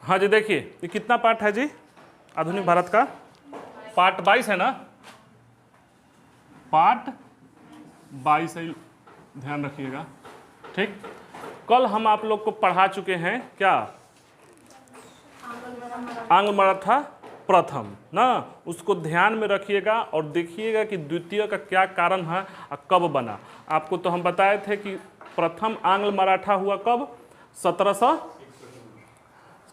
हाँ जी, देखिए ये कितना पार्ट है जी आधुनिक भारत का? पार्ट 22 है ना, पार्ट 22 है, ध्यान रखिएगा। ठीक, कल हम आप लोग को पढ़ा चुके हैं क्या, आंग्ल मराठा प्रथम ना, उसको ध्यान में रखिएगा और देखिएगा कि द्वितीय का क्या कारण है और कब बना। आपको तो हम बताए थे कि प्रथम आंग्ल मराठा हुआ कब, 1700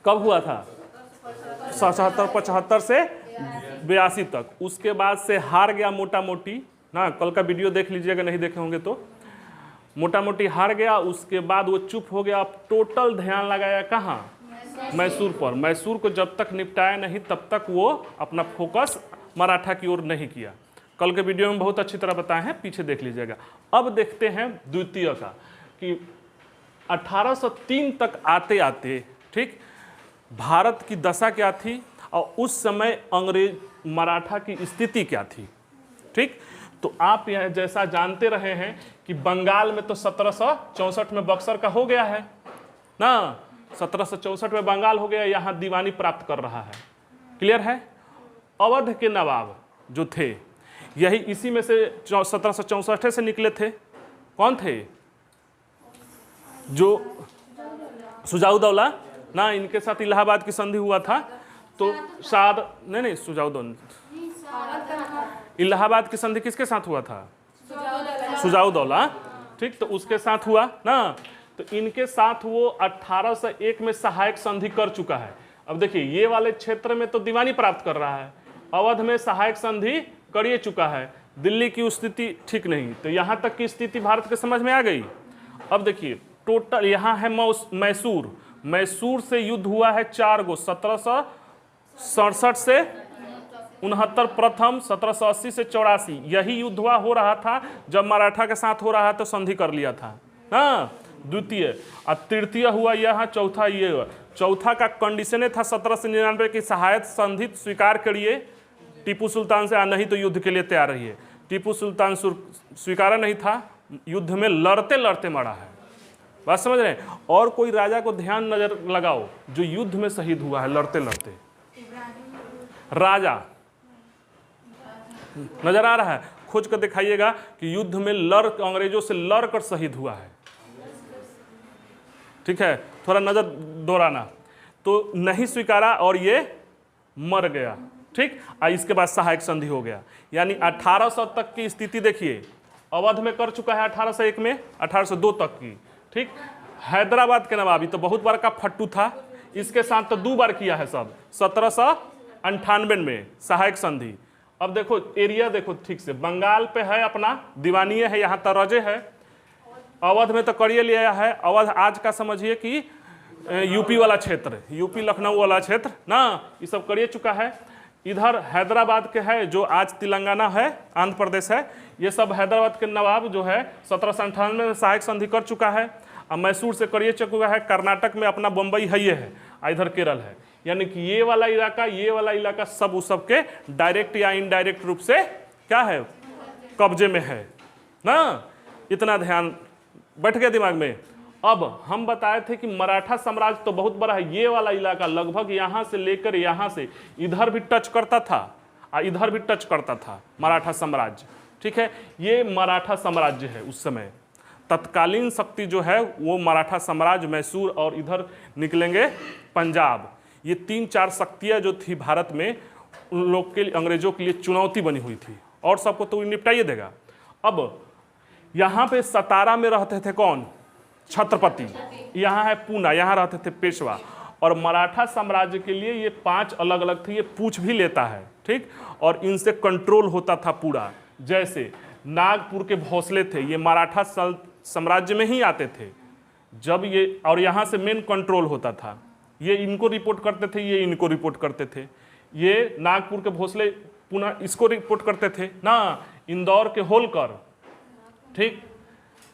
कब हुआ था, 77-75 से 82 तक। उसके बाद से हार गया मोटा मोटी ना, कल का वीडियो देख लीजिएगा नहीं देखे होंगे तो, मोटा मोटी हार गया। उसके बाद वो चुप हो गया, अब टोटल ध्यान लगाया कहाँ, मैसूर पर। मैसूर को जब तक निपटाया नहीं तब तक वो अपना फोकस मराठा की ओर नहीं किया। कल के वीडियो में बहुत अच्छी तरह बताए हैं, पीछे देख लीजिएगा। अब देखते हैं द्वितीय का कि 1803 तक आते आते ठीक भारत की दशा क्या थी और उस समय अंग्रेज मराठा की स्थिति क्या थी। ठीक, तो आप यह जैसा जानते रहे हैं कि बंगाल में तो 1764 में बक्सर का हो गया है ना, 1764 में बंगाल हो गया, यहाँ दीवानी प्राप्त कर रहा है। क्लियर है। अवध के नवाब जो थे यही इसी में से 1764 से निकले थे। कौन थे? जो सुजाउदौला ना, इनके साथ इलाहाबाद की संधि हुआ था। तो शायद नहीं सुजाउदौला, इलाहाबाद की संधि किसके साथ हुआ था? सुजाउदौला। ठीक, तो उसके साथ हुआ ना, तो इनके साथ वो 1801 में सहायक संधि कर चुका है। अब देखिए ये वाले क्षेत्र में तो दीवानी प्राप्त कर रहा है, अवध में सहायक संधि कर चुका है। दिल्ली की स्थिति ठीक नहीं, तो यहाँ तक की स्थिति भारत के समझ में आ गई। अब देखिए टोटल यहाँ है मैसूर, मैसूर से युद्ध हुआ है 4 गो, 1767 से 69 प्रथम, 1780 से 84 यही युद्ध हुआ हो रहा था। जब मराठा के साथ हो रहा तो संधि कर लिया था ना, द्वितीय। और तृतीय हुआ यहाँ, चौथा ये हुआ। चौथा का कंडीशन था 1799 की सहायक संधि स्वीकार करिए टीपू सुल्तान से, नहीं तो युद्ध के लिए तैयार रहिए। टीपू सुल्तान स्वीकारा नहीं था, युद्ध में लड़ते लड़ते मरा है। बात समझ रहे हैं। और कोई राजा को ध्यान नजर लगाओ जो युद्ध में शहीद हुआ है लड़ते लड़ते, राजा नजर आ रहा है? खोज कर दिखाइएगा कि युद्ध में अंग्रेजों से लड़कर शहीद हुआ है। ठीक है, थोड़ा नजर दोहराना। तो नहीं स्वीकारा और ये मर गया। ठीक, इसके बाद सहायक संधि हो गया, यानी 1800 तक की स्थिति देखिए। अवध में कर चुका है 1801 में, 1802 तक की। ठीक, हैदराबाद के नवाबी तो बहुत बार का फट्टू था, इसके साथ तो 2 बार किया है सब, 1798 में सहायक संधि। अब देखो एरिया देखो ठीक से, बंगाल पे है अपना दीवानीय है, यहाँ तरजे है। अवध में तो करिए लिया है, अवध आज का समझिए कि यूपी वाला क्षेत्र, यूपी लखनऊ वाला क्षेत्र ना, ये सब करिए चुका है। इधर हैदराबाद के है जो आज तेलंगाना है, आंध्र प्रदेश है, ये सब हैदराबाद के नवाब जो है 1798 में सहायक संधि कर चुका है। और मैसूर से करिए चुका है। कर्नाटक में अपना बम्बई है, ये है, इधर केरल है। यानी कि ये वाला इलाका सब उस सब के डायरेक्ट या इनडायरेक्ट रूप से क्या है, कब्जे में है ना। इतना ध्यान बैठ गया दिमाग में। अब हम बताए थे कि मराठा साम्राज्य तो बहुत बड़ा है, ये वाला इलाका लगभग यहाँ से लेकर यहाँ से इधर भी टच करता था और इधर भी टच करता था मराठा साम्राज्य। ठीक है, ये मराठा साम्राज्य है उस समय। तत्कालीन शक्ति जो है वो मराठा साम्राज्य, मैसूर और इधर निकलेंगे पंजाब। ये 3-4 शक्तियाँ जो थी भारत में, उन लोग के लिए, अंग्रेजों के लिए चुनौती बनी हुई थी, और सबको तो निपटाइए देगा। अब यहाँ पे सतारा में रहते थे कौन, छत्रपति। यहाँ है पूना, यहाँ रहते थे पेशवा। और मराठा साम्राज्य के लिए ये 5 अलग अलग थे, ये पूछ भी लेता है। ठीक, और इनसे कंट्रोल होता था पूरा। जैसे नागपुर के भोसले थे, ये मराठा साम्राज्य में ही आते थे जब ये, और यहाँ से मेन कंट्रोल होता था। ये इनको रिपोर्ट करते थे, ये इनको रिपोर्ट करते थे। ये नागपुर के भोसले पुनः इसको रिपोर्ट करते थे ना, इंदौर के होलकर। ठीक,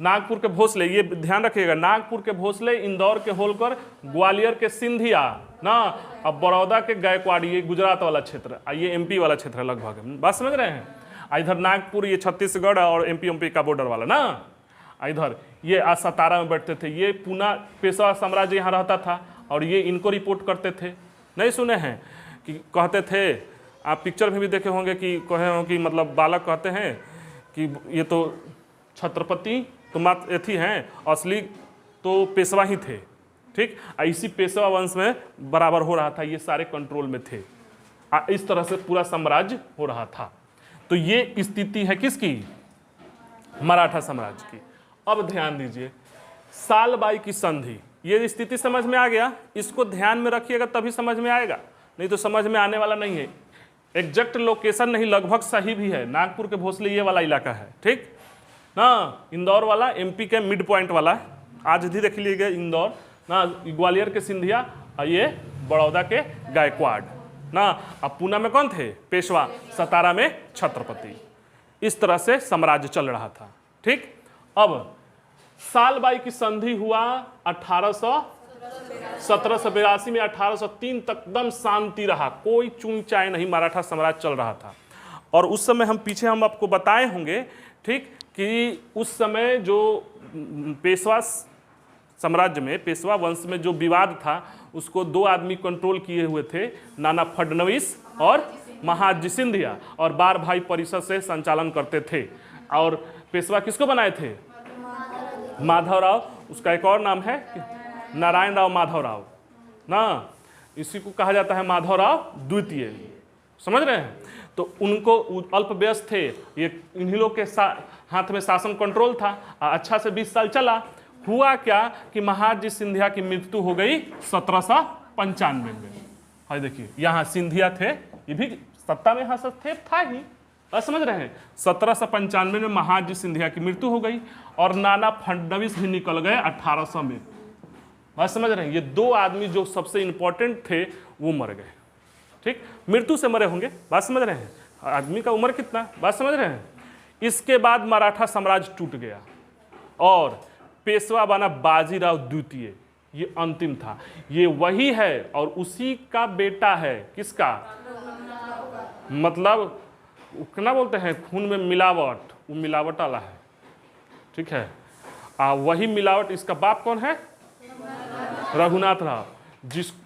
नागपुर के भोसले, ये ध्यान रखिएगा, नागपुर के भोसले, इंदौर के होलकर, ग्वालियर के सिंधिया ना, अब बड़ौदा के गायकवाड़ी, ये गुजरात वाला क्षेत्र, ये एमपी वाला क्षेत्र है लगभग। बात समझ रहे हैं। इधर नागपुर ये छत्तीसगढ़ और एमपी का बॉर्डर वाला ना। इधर ये सतारा में बैठते थे। ये पूना पेशवा साम्राज्य यहाँ रहता था। और ये इनको रिपोर्ट करते थे। नहीं सुने हैं कि कहते थे, आप पिक्चर में भी देखे होंगे कि कहे हो कि मतलब बालक कहते हैं कि ये तो छत्रपति तो मात्र एथी हैं, असली तो पेशवा ही थे। ठीक, इसी पेशवा वंश में बराबर हो रहा था, ये सारे कंट्रोल में थे। इस तरह से पूरा साम्राज्य हो रहा था। तो ये स्थिति है किसकी? मराठा साम्राज्य की। अब ध्यान दीजिए, सालबाई की संधि, ये स्थिति समझ में आ गया। इसको ध्यान में रखिएगा तभी समझ में आएगा, नहीं तो समझ में आने वाला नहीं है। एग्जैक्ट लोकेशन नहीं, लगभग सही भी है। नागपुर के भोसले ये वाला इलाका है, ठीक ना। इंदौर वाला एमपी के मिड पॉइंट वाला, आज भी देख लीजिएगा इंदौर ना। ग्वालियर के सिंधिया और ये बड़ौदा के गायकवाड़ ना। अब पूना में कौन थे? पेशवा। सतारा में छत्रपति। इस तरह से साम्राज्य चल रहा था। ठीक, अब सालबाई की संधि हुआ 1782 में। 1803 तक एकदम शांति रहा, कोई चूं चाय नहीं, मराठा साम्राज्य चल रहा था। और उस समय हम आपको बताए होंगे, ठीक, कि उस समय जो पेशवा साम्राज्य में, पेशवा वंश में जो विवाद था उसको दो आदमी कंट्रोल किए हुए थे, नाना फडणवीस और महाजी सिंधिया, और बार भाई परिषद से संचालन करते थे। और पेशवा किसको बनाए थे? माधवराव। उसका एक और नाम है नारायण राव माधवराव ना, इसी को कहा जाता है माधवराव द्वितीय। समझ रहे हैं? तो उनको अल्पवयस्क थे ये, इन्हीं लोग के हाथ में शासन कंट्रोल था। अच्छा से 20 साल चला। हुआ क्या कि महाजी सिंधिया की मृत्यु हो गई 1795 में। हाय देखिए, यहाँ सिंधिया थे, ये भी सत्ता में हस्तक्षेप था ही, बस समझ रहे हैं। 1795 में महाजी सिंधिया की मृत्यु हो गई और नाना फडणवीस भी निकल गए 1800 में। बस समझ रहे हैं, ये दो आदमी जो सबसे इंपॉर्टेंट थे वो मर गए। ठीक, मृत्यु से मरे होंगे, बात समझ रहे हैं। आदमी का उम्र कितना, बात समझ रहे हैं। इसके बाद मराठा साम्राज्य टूट गया और पेशवा बना बाजीराव द्वितीय। ये अंतिम था, ये वही है और उसी का बेटा है। किसका? मतलब क्या बोलते हैं, खून में मिलावट, वो मिलावट वाला है। ठीक है, वही मिलावट। इसका बाप कौन है? रघुनाथ राव,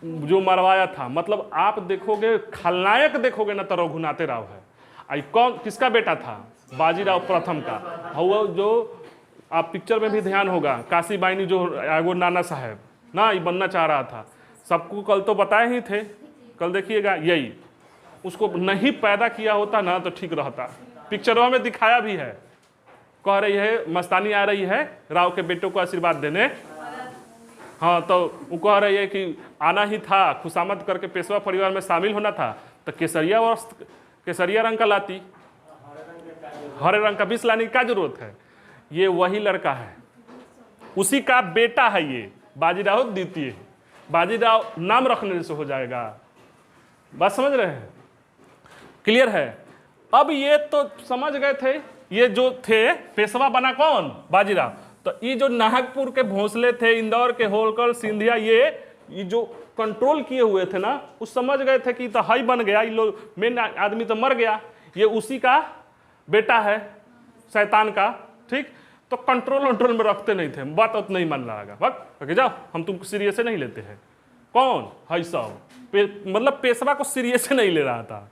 जो मरवाया था। मतलब आप देखोगे, खलनायक देखोगे ना तो रघुनाथ राव है। आई कौन, किसका बेटा था? बाजीराव प्रथम का। वो जो आप पिक्चर में भी ध्यान होगा, काशी बाइनी जो एगो नाना साहब ना, ये बनना चाह रहा था। सबको कल तो बताए ही थे, कल देखिएगा। यही उसको नहीं पैदा किया होता ना तो ठीक रहता। पिक्चरों में दिखाया भी है, कह रही है मस्तानी आ रही है राव के बेटों को आशीर्वाद देने। हाँ, तो वो कह रही है कि आना ही था, खुशामद करके पेशवा परिवार में शामिल होना था, तो केसरिया वस्त्र, केसरिया रंग का लाती, हरे रंग का 20 लाने की क्या जरूरत है? ये वही लड़का है, उसी का बेटा है ये, बाजीराव द्वितीय। बाजीराव नाम रखने से हो जाएगा, बात समझ रहे हैं? क्लियर है? अब ये तो समझ गए थे, ये जो थे पेशवा बना कौन? बाजीराव। तो ये जो नागपुर के भोसले थे, इंदौर के होलकर, सिंधिया, ये जो कंट्रोल किए हुए थे ना, उस समझ गए थे कि तो हाई बन गया, ये लोग मेन आदमी तो मर गया, ये उसी का बेटा है, शैतान का। ठीक, तो कंट्रोल में रखते नहीं थे, बात उतना नहीं मान लगा, वक्त जाओ हम तुमको सीरियस नहीं लेते हैं। कौन है सब? मतलब पेशवा को सीरियस नहीं ले रहा था।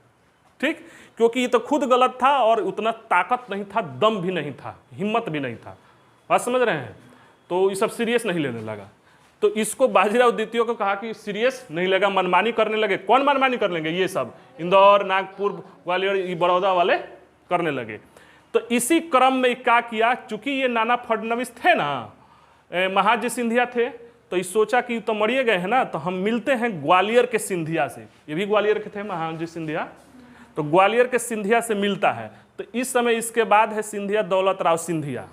ठीक, क्योंकि ये तो खुद गलत था और उतना ताकत नहीं था, दम भी नहीं था, हिम्मत भी नहीं था, बात समझ रहे हैं? तो ये सब सीरियस नहीं लेने लगा। तो इसको बाजीराव द्वितीय को कहा कि सीरियस नहीं लगा, मनमानी करने लगे। कौन मनमानी कर लेंगे? ये सब इंदौर, नागपुर, ग्वालियर, ये बड़ौदा वाले करने लगे। तो इसी क्रम में क्या किया, चूंकि ये नाना फडणवीस थे ना, महाजी सिंधिया थे, तो इस सोचा कि तो मरिए गए हैं ना, तो हम मिलते हैं ग्वालियर के सिंधिया से। ये भी ग्वालियर के थे महाजी सिंधिया, तो ग्वालियर के सिंधिया से मिलता है। तो इस समय इसके बाद है सिंधिया दौलत राव सिंधिया,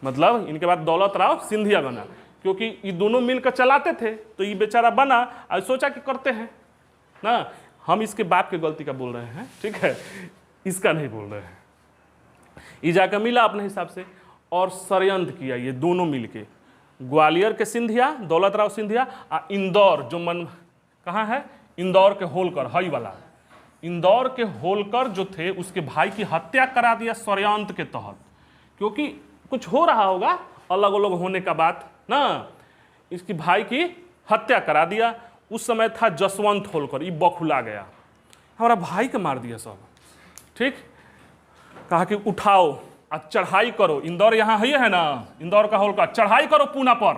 मतलब इनके बाद दौलत राव सिंधिया बना, क्योंकि ये दोनों मिलकर चलाते थे। तो ये बेचारा बना और सोचा कि करते हैं ना, हम इसके बाप की गलती का बोल रहे हैं, ठीक है, इसका नहीं बोल रहे हैं। ये जाकर मिला अपने हिसाब से और षड्यंत्र किया ये दोनों मिलके, ग्वालियर के सिंधिया दौलत राव सिंधिया, इंदौर जो मन कहाँ है, इंदौर के होलकर, हई वाला इंदौर के होलकर जो थे, उसके भाई की हत्या करा दिया षड्यंत्र के तहत, क्योंकि कुछ हो रहा होगा अलग अलग होने का बात ना, इसकी भाई की हत्या करा दिया। उस समय था जसवंत होलकर, ये बखुला गया, हमारा भाई के मार दिया सब। ठीक, कहा कि उठाओ और चढ़ाई करो, इंदौर यहाँ है ना, इंदौर का होलकर, चढ़ाई करो पूना पर।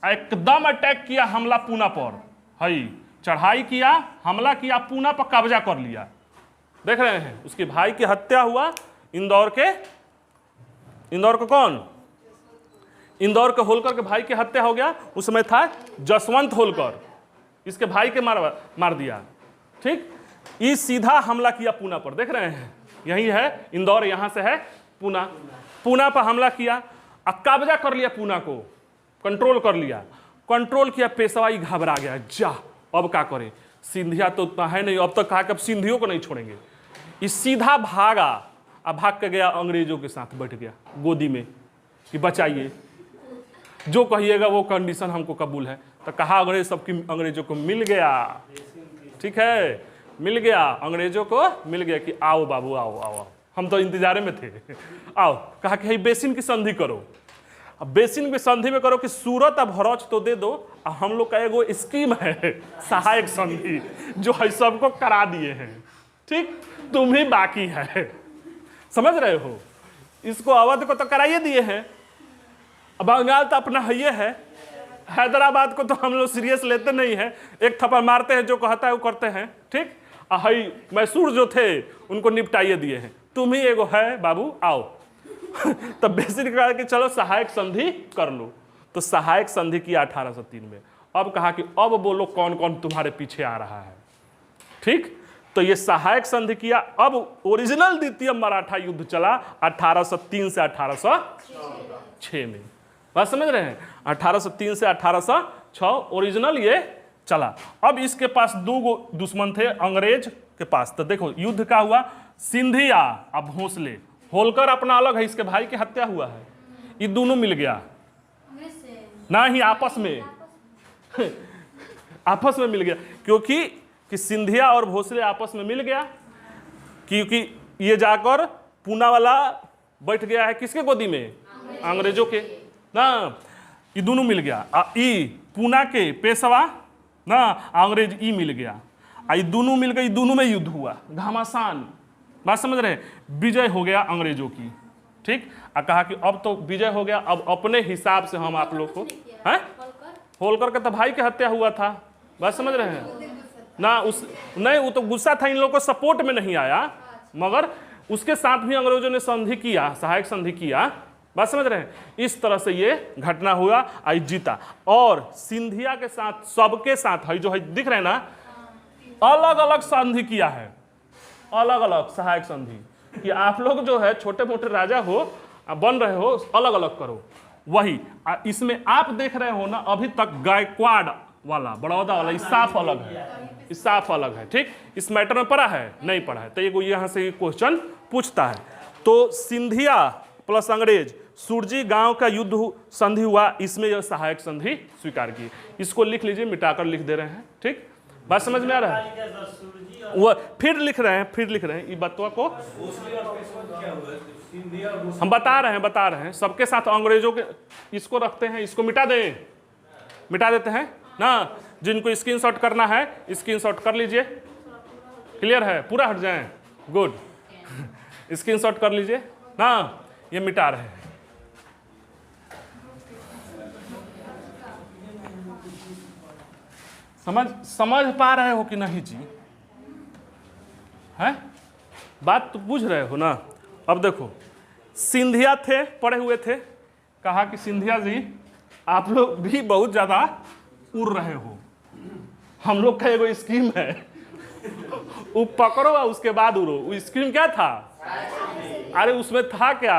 एकदम अटैक किया, हमला पूना पर, हई चढ़ाई किया, हमला किया, पूना पर कब्जा कर लिया। देख रहे हैं, उसके भाई की हत्या हुआ। इंदौर के कौन, इंदौर के होलकर के भाई की हत्या हो गया। उस समय था जसवंत होलकर, इसके भाई के मार दिया। ठीक, ये सीधा हमला किया पूना पर। देख रहे हैं, यही है इंदौर, यहां से है पूना पर हमला किया और कब्जा कर लिया, पूना को कंट्रोल कर लिया। कंट्रोल किया, पेशवाई घबरा गया, जा अब क्या करे, सिंधिया तो उतना है नहीं, अब तक कहा कि अब सिंधियों को नहीं छोड़ेंगे। इस सीधा भागा, अब भाग के गया अंग्रेजों के साथ, बैठ गया गोदी में कि बचाइए, जो कहिएगा वो कंडीशन हमको कबूल है। तो कहा अंग्रेजों को मिल गया, ठीक है, मिल गया, अंग्रेजों को मिल गया कि आओ बाबू आओ आओ आओ, हम तो इंतजारे में थे, आओ। कहा कि बेसिन की संधि करो। अब बेसिन की संधि में करो कि सूरत अब भरौच तो दे दो, अब हम लोग का एगो स्कीम है सहायक संधि, जो है सबको करा दिए हैं। ठीक, तुम ही बाकी है, समझ रहे हो, इसको अवध को तो कराइए दिए हैं, अब बंगाल तो अपना है, हैदराबाद को तो हम लोग सीरियस लेते नहीं है, एक थप्पड़ मारते हैं, जो कहता है वो करते हैं। ठीक, हई मैसूर जो थे उनको निपटाइए दिए हैं, तुम ही एगो है बाबू, आओ। तब बेसिक कहा कि चलो सहायक संधि कर लो, तो सहायक संधि किया 1803 में। अब कहा कि अब बोलो कौन कौन तुम्हारे पीछे आ रहा है। ठीक, तो ये सहायक संधि किया। अब ओरिजिनल द्वितीय मराठा युद्ध चला 1803 से 1806 में, बात समझ रहे हैं, 1803 से 1806 ओरिजिनल ये चला। अब इसके पास दो दुश्मन थे अंग्रेज के पास। तो देखो युद्ध का हुआ, सिंधिया अब भोसले, होलकर अपना अलग है, इसके भाई की हत्या हुआ है, ये दोनों मिल गया ना ही आपस में आपस में मिल गया, क्योंकि कि सिंधिया और भोसले आपस में मिल गया, क्योंकि ये जाकर पूना वाला बैठ गया है किसके गोदी में, अंग्रेजों के ना, ये दोनों मिल गया। ई पूना के पेशवा ना, अंग्रेज ई मिल गया, ये दोनों मिल गए, दोनों में युद्ध हुआ घमासान, बात समझ रहे हैं, विजय हो गया अंग्रेजों की। ठीक, कहा कि अब तो विजय हो गया, अब अपने हिसाब से हम आप लोग को हैं, होलकर का तो भाई की हत्या हुआ था, बात समझ रहे हैं ना, उस नहीं, वो तो गुस्सा था, इन लोगों को सपोर्ट में नहीं आया, मगर उसके साथ भी अंग्रेजों ने संधि किया, सहायक संधि किया, बात समझ रहे हैं। इस तरह से ये घटना हुआ, आई जीता। और सिंधिया के साथ, सबके साथ है जो है दिख रहे हैं ना, अलग अलग संधि किया है, अलग अलग सहायक संधि कि आप लोग जो है छोटे मोटे राजा हो, बन रहे हो, अलग अलग करो। वही इसमें आप देख रहे हो ना, अभी तक गायकवाड़ वाला, बड़ौदा वाला, इस साफ अलग है, इस साफ अलग है। ठीक, इस मैटर में पढ़ा है नहीं पढ़ा है, तो ये यहाँ से क्वेश्चन पूछता है। तो सिंधिया प्लस अंग्रेज, सुरजी गांव का युद्ध संधि हुआ, इसमें यह सहायक संधि स्वीकार की। इसको लिख लीजिए, मिटाकर लिख दे रहे हैं। ठीक, बात समझ में आ रहा है, वो फिर लिख रहे हैं ये बातों को हम बता रहे हैं सबके साथ अंग्रेजों के, इसको रखते हैं, इसको मिटा देते हैं ना। जिनको स्क्रीनशॉट करना है स्क्रीनशॉट कर लीजिए, क्लियर है, पूरा हट जाएं, गुड, स्क्रीनशॉट कर लीजिए ना, ये मिटा रहे हैं। समझ पा रहे हो कि नहीं जी, हैं, बात तो पूछ रहे हो ना। अब देखो, सिंधिया थे, पढ़े हुए थे, कहा कि सिंधिया जी आप लोग भी बहुत ज्यादा उड़ रहे हो, हम लोग का एगो स्कीम है, वो पकड़ो और उसके बाद उड़ो। वो स्कीम क्या था, अरे उसमें था क्या,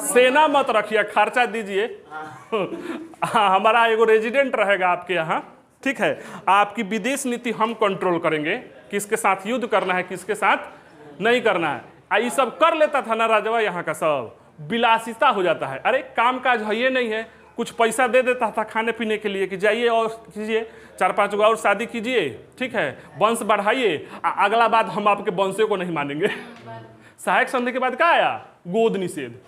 सेना मत रखिए, खर्चा दीजिए, हमारा एगो रेजिडेंट रहेगा आपके यहाँ, ठीक है, आपकी विदेश नीति हम कंट्रोल करेंगे, किसके साथ युद्ध करना है, किसके साथ नहीं करना है। ये सब कर लेता था ना राजवा, यहाँ का सब विलासिता हो जाता है। अरे काम काज है ये नहीं है, कुछ पैसा दे देता था खाने पीने के लिए कि जाइए और कीजिए, 4-5 गो और शादी कीजिए, ठीक है, वंश बढ़ाइए, अगला बात हम आपके वंशों को नहीं मानेंगे। सहायक संधि के बाद क्या आया, गोद निषेध,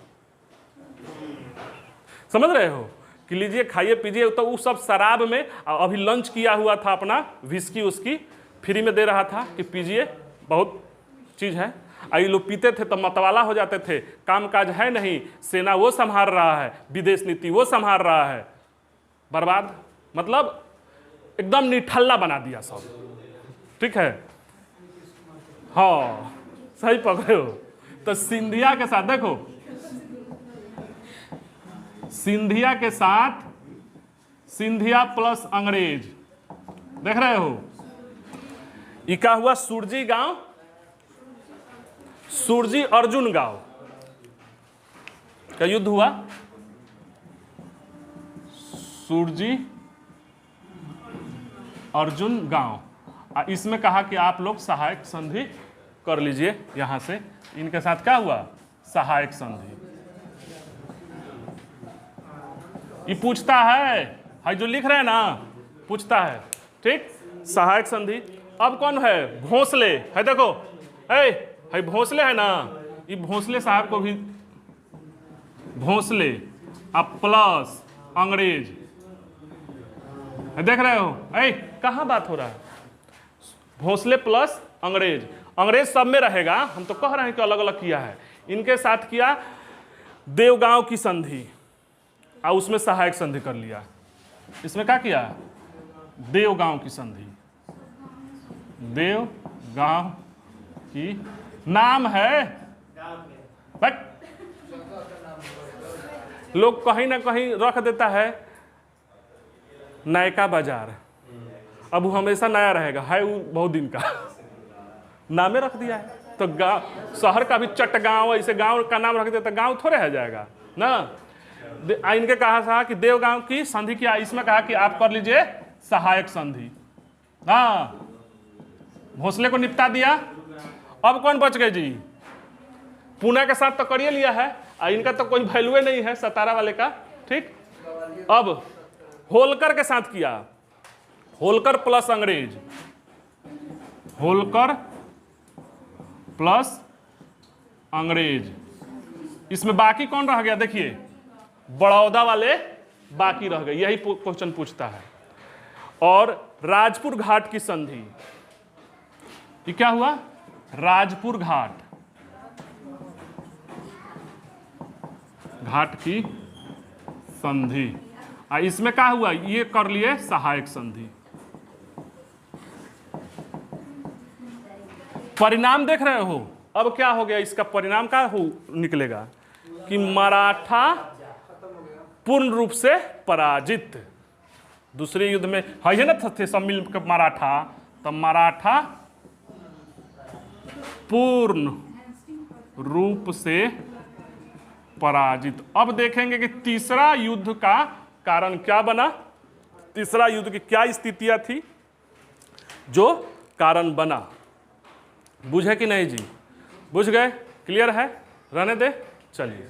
समझ रहे हो कि लीजिए खाइए पीजिए, तो वो सब शराब में अभी लंच किया हुआ था अपना विस्की उसकी फ्री में दे रहा था कि पीजिए, बहुत चीज़ है। ये लोग पीते थे तो मतवाला हो जाते थे, काम काज है नहीं, सेना वो संभाल रहा है, विदेश नीति वो संभाल रहा है, बर्बाद, मतलब एकदम निठल्ला बना दिया सब। ठीक है, हाँ सही पकड़े हो। तो सिंधिया के साथ देखो, सिंधिया के साथ सिंधिया प्लस अंग्रेज, देख रहे हो, ये क्या हुआ, सुरजी गांव, सुरजी अर्जुन गांव का युद्ध हुआ। सुरजी अर्जुन गांव, इसमें कहा कि आप लोग सहायक संधि कर लीजिए, यहां से इनके साथ क्या हुआ, सहायक संधि। ये पूछता है जो लिख रहे हैं ना, पूछता है, ठीक, सहायक संधि। अब कौन है, भोसले है, देखो है भोसले है ना, ये भोसले साहब को भी, भोसले अब प्लस अंग्रेज, देख रहे हो, कहाँ बात हो रहा है, भोसले प्लस अंग्रेज, अंग्रेज सब में रहेगा, हम तो कह रहे हैं कि अलग अलग किया है। इनके साथ किया देवगांव की संधि, और उसमें सहायक संधि कर लिया। इसमें क्या किया, देवगांव की संधि, देवगांव की नाम है, बट लोग कहीं ना कहीं रख देता है नयका बाजार, अब वो हमेशा नया रहेगा, है वो बहुत दिन का नामे रख दिया है। तो गांव, शहर का भी चटगांव, ऐसे गांव का नाम रख दिया तो गांव थोड़े रह जाएगा ना। इनके कहा था कि देवगांव की संधि किया, इसमें कहा कि आप कर लीजिए सहायक संधि। हाँ, भोसले को निपटा दिया। अब कौन बच गए जी, पुणे के साथ तो करिए लिया है, इनका तो कोई वैल्यू नहीं है, सतारा वाले का, ठीक। अब होलकर के साथ किया, होलकर प्लस अंग्रेज, होलकर प्लस अंग्रेज। इसमें बाकी कौन रह गया, देखिए बड़ौदा वाले बाकी रह गए, यही क्वेश्चन पूछता है। और राजपुर घाट की संधि, ये क्या हुआ, राजपुर घाट, घाट की संधि, इसमें क्या हुआ, ये कर लिए सहायक संधि। परिणाम देख रहे हो, अब क्या हो गया, इसका परिणाम क्या हो निकलेगा कि मराठा पूर्ण रूप से पराजित। दूसरे युद्ध में है ना थे सब मिलकर मराठा, तो मराठा पूर्ण रूप से पराजित। अब देखेंगे कि तीसरा युद्ध का कारण क्या बना, तीसरा युद्ध की क्या स्थितियां थी जो कारण बना। बुझे कि नहीं जी, बुझ गए, क्लियर है, रहने दे, चलिए।